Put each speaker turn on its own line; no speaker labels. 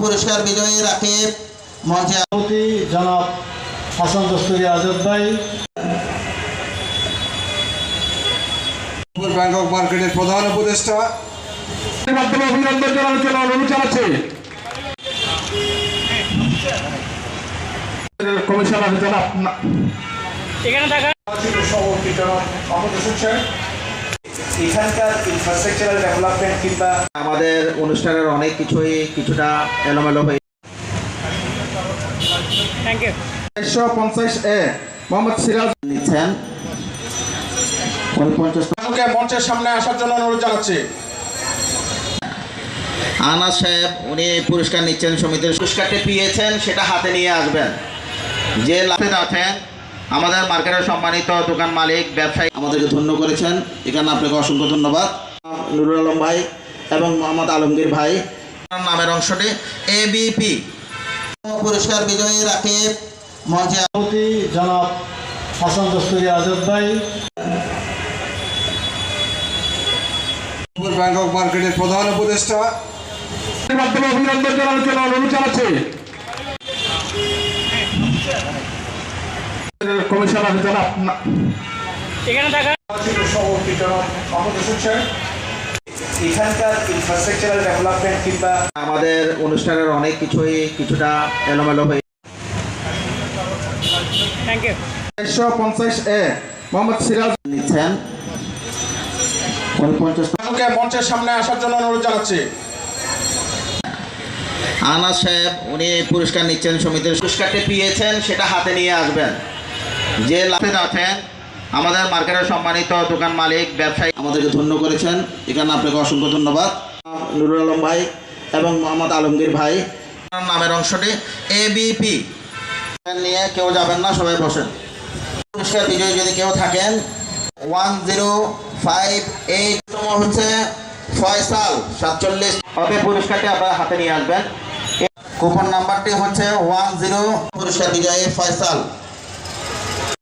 পুরস্কার বিজয়ী রাকিব মঞ্চে
জনাব হাসান দস্তগীর আজাদ ভাই,
ব্যাংকক মার্কেটের প্রধান উপদেষ্টা
অভিনন্দন জানানোর অনুরোধ জানাচ্ছি। কমিশনার জনাব
এখানকার ইনফ্রাস্ট্রাকচারাল ডেভেলপমেন্ট কিংবা
আমাদের অনুষ্ঠানের অনেক কিছুটা এলোমেলো হয়ে
150 মোহাম্মদ সিরাজ
নিচ্ছেন।
মঞ্চের সামনে আসার জন্য অনুরোধ জানাচ্ছি।
আনাস সাহেব উনি পুরস্কার নিচ্ছেন, সমিতির পুরস্কারটি পেয়েছেন সেটা হাতে নিয়ে আসবেন। যে লাভে আছেন আমাদের মার্কেটের সম্মানিত দোকান মালিক ব্যবসায়ী আমাদেরকে ধন্য করেছেন, এখানে আপনাকে অসংখ্য ধন্যবাদ। নুরুল আলম ভাই এবং মোহাম্মদ আলমগীর ভাই নামের অংশটি এবিপি পুরস্কার বিজয়ী রাকিব মঞ্চে
জনাব হাসান দস্তগীর আজাদ ভাই,
ব্যাংকক মার্কেটের প্রধান উপদেষ্টা
অভিনন্দন জানানোর অনুরোধ জানাচ্ছি। কমিশনার জনাব
এখানকার ইনফ্রাস্ট্রাকচারাল ডেভেলপমেন্ট কিংবা
আমাদের অনুষ্ঠানের অনেক কিছুটা এলোমেলো হয়ে
150 মোহাম্মদ সিরাজ
নিচ্ছেন।
মঞ্চের সামনে আসার জন্য অনুরোধ জানাচ্ছি।
আনাস সাহেব উনি পুরস্কার নিচ্ছেন, সমিতির পুরস্কারটি পেয়েছেন সেটা হাতে নিয়ে আসবেন। যে লাভে আছেন আমাদের মার্কেটের সম্মানিত দোকান মালিক ব্যবসায়ী আমাদেরকে ধন্য করেছেন, এখানে আপনাকে অসংখ্য ধন্যবাদ। নুরুল আলম ভাই এবং মোহাম্মদ আলমগীর ভাই নামের অংশটি এবিপি নিয়ে কেউ যাবেন না, সবাই বসেন। পুরস্কার বিজয়ী যদি কেউ থাকেন 1058 হচ্ছে ফয়সাল 47 অতএব পুরস্কারটি আপনারা হাতে নিয়ে আসবেন। কুপন নাম্বারটি হচ্ছে 10 পুরস্কার বিজয়ী ফয়সাল।